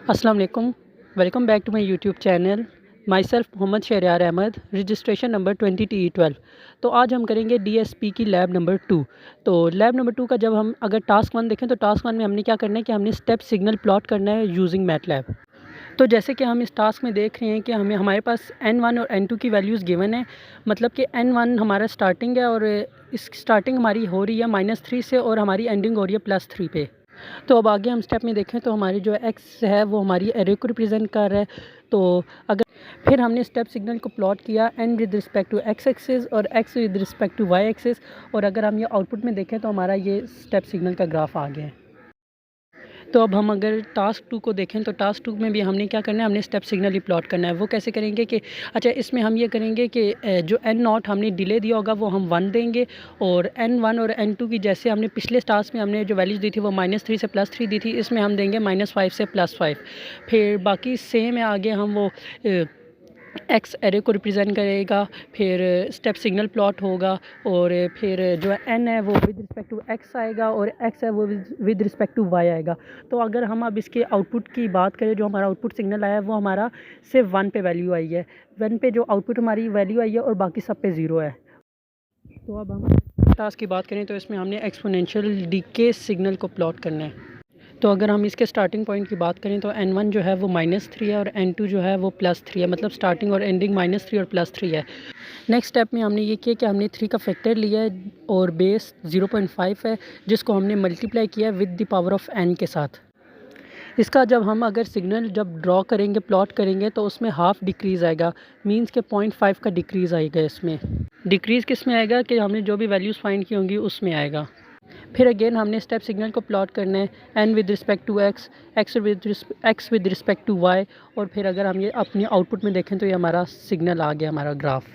अस्सलाम वालेकुम। Welcome back to my YouTube channel. Myself Mohammad Shahryar Ahmad, registration number 20TE12। तो आज हम करेंगे DSP की लैब नंबर 2। तो लैब नंबर 2 का जब हम अगर टास्क 1 देखें तो टास्क 1 में हमने क्या करना है कि हमने स्टेप सिग्नल प्लॉट करना है यूजिंग मैटलैब। तो जैसे कि हम इस टास्क में देख रहे हैं कि हमारे पास N1 और N2 की वैल्यूज़ गिवन है। मतलब कि N1 हमारा स्टार्टिंग है और इस स्टार्टिंग हमारी हो रही है -3 से और हमारी एंडिंग हो रही है +3 पे। तो अब आगे हम स्टेप में देखें तो हमारी जो एक्स है वो हमारी एरे को रिप्रेजेंट कर रहा है। तो अगर फिर हमने स्टेप सिग्नल को प्लॉट किया n with respect to x axis और x with respect to y axis, और अगर हम ये आउटपुट में देखें तो हमारा ये स्टेप सिग्नल का ग्राफ आ गया है। तो अब हम अगर टास्क 2 को देखें तो टास्क 2 में भी हमने क्या करना है, हमने स्टेप सिग्नल ही प्लॉट करना है। वो कैसे करेंगे कि अच्छा, इसमें हम ये करेंगे कि जो N0 हमने डिले दिया होगा वो हम 1 देंगे, और N1 और N2 की जैसे हमने पिछले टास्क में हमने जो वैल्यूज़ दी थी वो -3 से +3 दी थी, इसमें हम देंगे -5 से +5। फिर बाकी सेम है, आगे हम वो एक्स एरे को रिप्रेजेंट करेगा, फिर स्टेप सिग्नल प्लॉट होगा, और फिर जो एन है वो विद रिस्पेक्ट टू एक्स आएगा और एक्स है वो विद रिस्पेक्ट टू वाई आएगा। तो अगर हम अब इसके आउटपुट की बात करें, जो हमारा आउटपुट सिग्नल आया है वो हमारा सिर्फ 1 पे वैल्यू आई है, 1 पे जो आउटपुट हमारी वैल्यू आई है, और बाकी सब पे 0 है। तो अब हम टास्क की बात करें तो इसमें हमने एक्सपोनेंशियल डीके सिग्नल को प्लॉट करना है। तो अगर हम इसके स्टार्टिंग पॉइंट की बात करें तो N1 जो है वो -3 है और N2 जो है वो +3 है, मतलब स्टार्टिंग और एंडिंग -3 और +3 है। नेक्स्ट स्टेप में हमने ये किया कि हमने 3 का फैक्टर लिया है और बेस 0.5 है, जिसको हमने मल्टीप्लाई किया है with the power of n के साथ। इसका जब हम अगर सिग्नल जब ड्रॉ करेंगे, प्लॉट करेंगे, तो उसमें हाफ डिक्रीज़ आएगा, मींस के 0.5 का डिक्रीज़ आएगा। इसमें डिक्रीज़ किस में आएगा कि हमने जो भी वैल्यूज़ फाइंड की होंगी उसमें आएगा। फिर अगेन हमने स्टेप सिग्नल को प्लॉट करना है n with respect to x, x with respect to y, और फिर अगर हम ये अपनी आउटपुट में देखें तो ये हमारा सिग्नल आ गया, हमारा ग्राफ।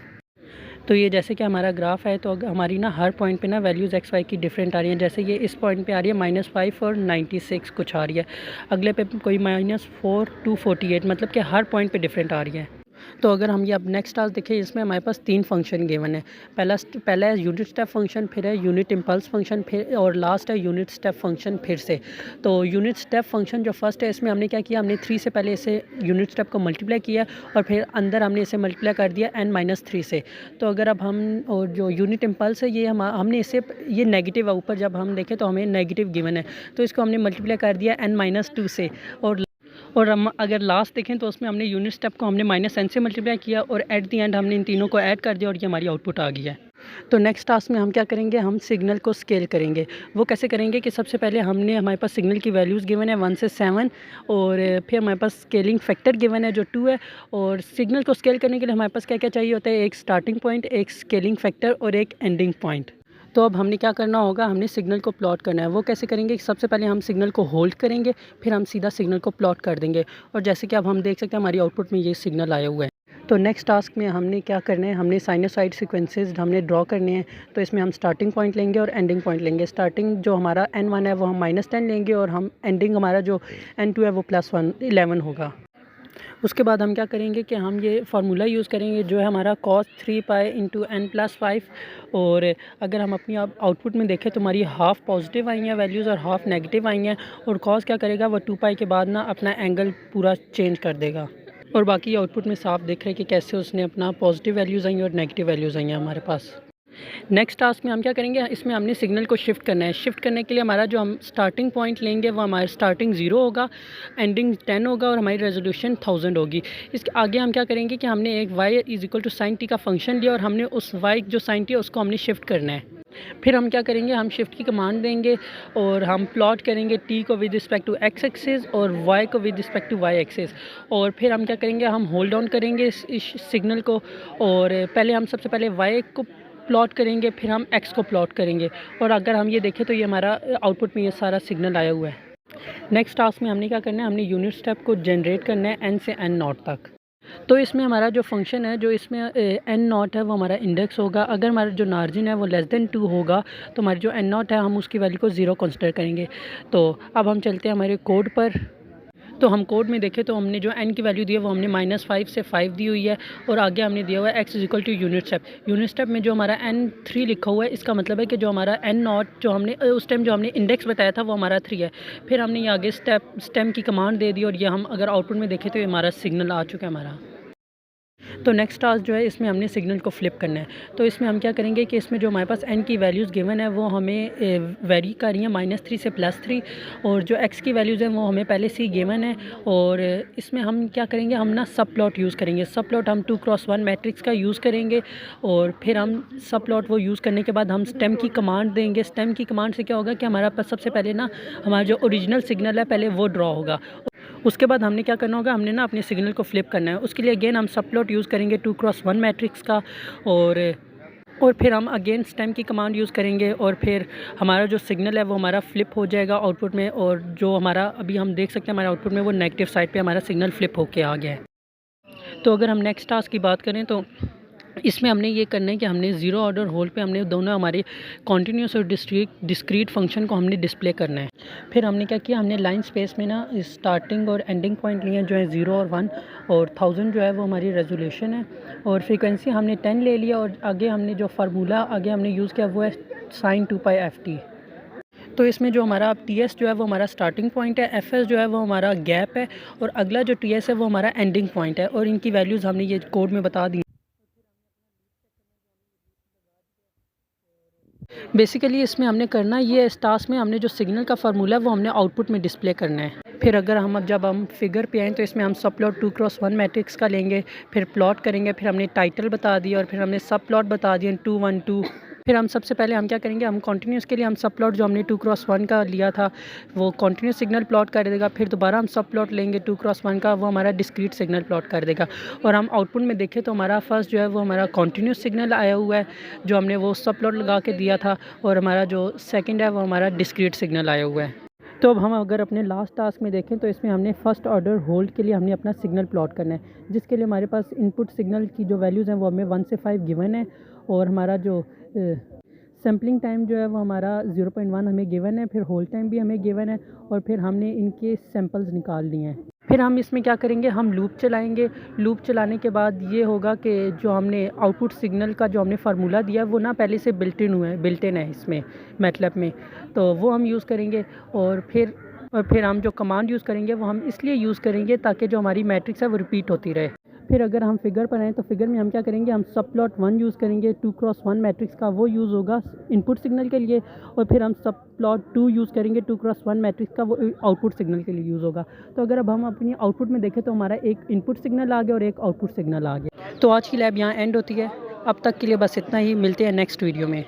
तो ये जैसे कि हमारा ग्राफ है, तो हमारी ना हर पॉइंट पे ना वैल्यूज़ एक्स वाई की डिफरेंट आ रही हैं। जैसे ये इस पॉइंट पे आ रही है -5 और 96 कुछ आ रही है, अगले पे कोई -4 to 48, मतलब कि हर पॉइंट पे डिफरेंट आ रही है। तो अगर हम ये अब नेक्स्ट टास्क देखें, इसमें हमारे पास 3 फंक्शन गिवन है। पहला है यूनिट स्टेप फंक्शन, फिर है यूनिट इम्पल्स फंक्शन, फिर और लास्ट है यूनिट स्टेप फंक्शन फिर से। तो यूनिट स्टेप फंक्शन जो फर्स्ट है, इसमें हमने क्या किया, हमने 3 से पहले इसे यूनिट स्टेप को मल्टीप्लाई किया और फिर अंदर हमने इसे मल्टीप्लाई कर दिया n-3 से। तो अगर अब हम, और जो यूनिट इम्पल्स है ये हमने इसे, ये नेगेटिव है, ऊपर जब हम देखें तो हमें नेगेटिव गिवन है, तो इसको हमने मल्टीप्लाई कर दिया n-2 से। और हम अगर लास्ट देखें तो उसमें हमने यूनिट स्टेप को हमने -n से मल्टीप्लाई किया और एट दी एंड हमने इन तीनों को ऐड कर दिया और ये हमारी आउटपुट आ गई है। तो नेक्स्ट टास्क में हम क्या करेंगे, हम सिग्नल को स्केल करेंगे। वो कैसे करेंगे कि सबसे पहले हमारे पास सिग्नल की वैल्यूज़ गिवन है 1 से 7, और फिर हमारे पास स्केलिंग फैक्टर गिवन है जो 2 है, और सिग्नल को स्केल करने के लिए हमारे पास क्या क्या चाहिए होता है, एक स्टार्टिंग पॉइंट, एक स्केलिंग फैक्टर और एक एंडिंग पॉइंट। तो अब हमने क्या करना होगा, हमने सिग्नल को प्लॉट करना है। वो कैसे करेंगे, सबसे पहले हम सिग्नल को होल्ड करेंगे, फिर हम सीधा सिग्नल को प्लॉट कर देंगे, और जैसे कि अब हम देख सकते हैं हमारी आउटपुट में ये सिग्नल आया हुआ है। तो नेक्स्ट टास्क में हमने क्या करना है, हमने साइनोसाइड सीक्वेंसेस हमने ड्रॉ करने हैं। तो इसमें हम स्टार्टिंग पॉइंट लेंगे और एंडिंग पॉइंट लेंगे। स्टार्टिंग जो हमारा N1 है वो हम -10 लेंगे, और हम एंडिंग हमारा जो N2 है वो +11 होगा। उसके बाद हम क्या करेंगे कि हम ये फार्मूला यूज़ करेंगे जो है हमारा cos 3 पाई इंटू n+5, और अगर हम अपनी आउटपुट में देखें तो हमारी हाफ़ पॉजिटिव आई हैं वैल्यूज़ और हाफ़ नेगेटिव आई हैं, और cos क्या करेगा, वो 2 पाई के बाद ना अपना एंगल पूरा चेंज कर देगा। और बाकी आउटपुट में साफ देख रहे हैं कि कैसे उसने अपना पॉजिटिव वैल्यूज़ आई और नेगेटिव वैल्यूज़ आई हैं हमारे पास। नेक्स्ट टास्क में हम क्या करेंगे, इसमें हमने सिग्नल को शिफ्ट करना है। शिफ्ट करने के लिए हमारा जो हम स्टार्टिंग पॉइंट लेंगे वो हमारा स्टार्टिंग 0 होगा, एंडिंग 10 होगा, और हमारी रेजोल्यूशन 1000 होगी। इसके आगे हम क्या करेंगे कि हमने एक y = sin t का फंक्शन लिया और हमने उस y जो sin t है उसको हमने शिफ्ट करना है। फिर हम क्या करेंगे, हम शिफ्ट की कमांड देंगे और हम प्लॉट करेंगे t को with respect to x axis और y को with respect to y axis, और फिर हम क्या करेंगे, हम होल्ड ऑन करेंगे इस सिग्नल को, और पहले हम सबसे पहले y को प्लॉट करेंगे, फिर हम x को प्लॉट करेंगे, और अगर हम ये देखें तो ये हमारा आउटपुट में ये सारा सिग्नल आया हुआ है। नेक्स्ट टास्क में हमने क्या करना है, हमने यूनिट स्टेप को जनरेट करना है n से n0 तक। तो इसमें हमारा जो फंक्शन है, जो इसमें n0 है वो हमारा इंडेक्स होगा। अगर हमारा जो मार्जिन है वो <2 होगा तो हमारी जो n0 है हम उसकी वैल्यू को 0 कंसिडर करेंगे। तो अब हम चलते हैं हमारे कोड पर। तो हम कोड में देखें तो हमने जो n की वैल्यू दी है वो हमने -5 से 5 दी हुई है और आगे हमने दिया हुआ है x = unit step. Unit step में जो हमारा n3 लिखा हुआ है, इसका मतलब है कि जो हमारा n0 जो हमने उस टाइम जो हमने इंडेक्स बताया था वो हमारा 3 है। फिर हमने ये आगे स्टेम की कमांड दे दी और ये हम अगर आउटपुट में देखें तो ये हमारा सिग्नल आ चुका है हमारा। तो नेक्स्ट टास्क जो है इसमें हमने सिग्नल को फ्लिप करना है। तो इसमें हम क्या करेंगे कि इसमें जो हमारे पास n की वैल्यूज़ गिवन है वो हमें वेरी कर रही हैं -3 से +3, और जो x की वैल्यूज़ हैं वो हमें पहले से ही गिवन है। और इसमें हम क्या करेंगे, हम ना सब प्लॉट यूज़ करेंगे। सब प्लॉट हम 2x1 मैट्रिक्स का यूज़ करेंगे और फिर हम सब प्लॉट वो यूज़ करने के बाद हम स्टेम की कमांड देंगे। स्टेम की कमांड से क्या होगा कि हमारा पास सबसे पहले ना हमारा जो ओरिजिनल सिग्नल है पहले वो ड्रॉ होगा। उसके बाद हमने क्या करना होगा, हमने ना अपने सिग्नल को फ्लिप करना है। उसके लिए अगेन हम सब प्लॉट यूज़ करेंगे 2x1 मैट्रिक्स का, और फिर हम अगेन स्टेम की कमांड यूज़ करेंगे और फिर हमारा जो सिग्नल है वो हमारा फ्लिप हो जाएगा आउटपुट में। और जो हमारा अभी हम देख सकते हैं हमारे आउटपुट में वो नेगेटिव साइड पे हमारा सिग्नल फ्लिप होके आ गया है। तो अगर हम नेक्स्ट टास्क की बात करें तो इसमें हमने ये करना है कि हमने ज़ीरो ऑर्डर होल्ड पे हमने दोनों हमारे कॉन्टीन्यूस और डिस्क्रीट फंक्शन को हमने डिस्प्ले करना है। फिर हमने क्या किया, हमने लाइन स्पेस में ना स्टार्टिंग और एंडिंग पॉइंट लिए जो है 0 और 1, और 1000 जो है वो हमारी रेजोल्यूशन है, और फ्रीक्वेंसी हमने 10 ले लिया, और आगे हमने जो फार्मूला आगे हमने यूज़ किया वो है sin 2π/ft। तो इसमें जो हमारा ts जो है वो हमारा स्टार्टिंग पॉइंट है, fs जो है वो हमारा गैप है, और अगला जो ts है वो हमारा एंडिंग पॉइंट है, और इनकी वैल्यूज़ हमने ये कोड में बता दी। बेसिकली इसमें हमने करना ये, इस टास्क में हमने जो सिग्नल का फार्मूला है वो हमने आउटपुट में डिस्प्ले करना है। फिर अगर जब हम फिगर पे आएँ तो इसमें हम सब प्लॉट 2x1 मैट्रिक्स का लेंगे, फिर प्लॉट करेंगे, फिर हमने टाइटल बता दिया और फिर हमने सब प्लॉट बता दिए 2 1 2। फिर हम सबसे पहले हम क्या करेंगे, हम कॉन्टीन्यूस के लिए हम सब प्लॉट जो हमने 2x1 का लिया था वो कॉन्टीन्यूस सिग्नल प्लॉट कर देगा। फिर दोबारा हम सब प्लॉट लेंगे 2x1 का, वो हमारा डिस्क्रीट सिग्नल प्लॉट कर देगा। और हम आउटपुट में देखें तो हमारा फर्स्ट जो है वो हमारा कॉन्टीन्यूस सिग्नल आया हुआ है जो हमने वो सब प्लॉट लगा के दिया था, और हमारा जो सेकेंड है वो हमारा डिस्क्रीट सिग्नल आया हुआ है। तो अब हम अगर अपने लास्ट टास्क में देखें तो इसमें हमने फर्स्ट ऑर्डर होल्ड के लिए हमने अपना सिग्नल प्लॉट करना है, जिसके लिए हमारे पास इनपुट सिग्नल की जो वैल्यूज़ हैं वो हमें 1 से 5 गिवन है, और हमारा जो सैम्पलिंग टाइम जो है वो हमारा 0.1 हमें गिवन है, फिर होल्ड टाइम भी हमें गिवन है, और फिर हमने इनके सैम्पल्स निकाल लिए हैं। फिर हम इसमें क्या करेंगे, हम लूप चलाएंगे। लूप चलाने के बाद ये होगा कि जो हमने आउटपुट सिग्नल का जो हमने फार्मूला दिया है वो ना पहले से बिल्ट इन है इसमें मैटलैब में, तो वो हम यूज़ करेंगे। और फिर हम जो कमांड यूज़ करेंगे वो हम इसलिए यूज़ करेंगे ताकि जो हमारी मैट्रिक्स है वो रिपीट होती रहे। फिर अगर हम फिगर पर आएँ तो फिगर में हम क्या करेंगे, हम सब प्लॉट 1 यूज़ करेंगे 2x1 मैट्रिक्स का, वो यूज़ होगा इनपुट सिग्नल के लिए, और फिर हम सब प्लॉट 2 यूज़ करेंगे 2x1 मैट्रिक्स का, वो आउटपुट सिग्नल के लिए यूज़ होगा। तो अगर अब हम अपनी आउटपुट में देखें तो हमारा एक इनपुट सिग्नल आ गया और एक आउटपुट सिग्नल आ गया। तो आज की लैब यहाँ एंड होती है। अब तक के लिए बस इतना ही, मिलते हैं नेक्स्ट वीडियो में।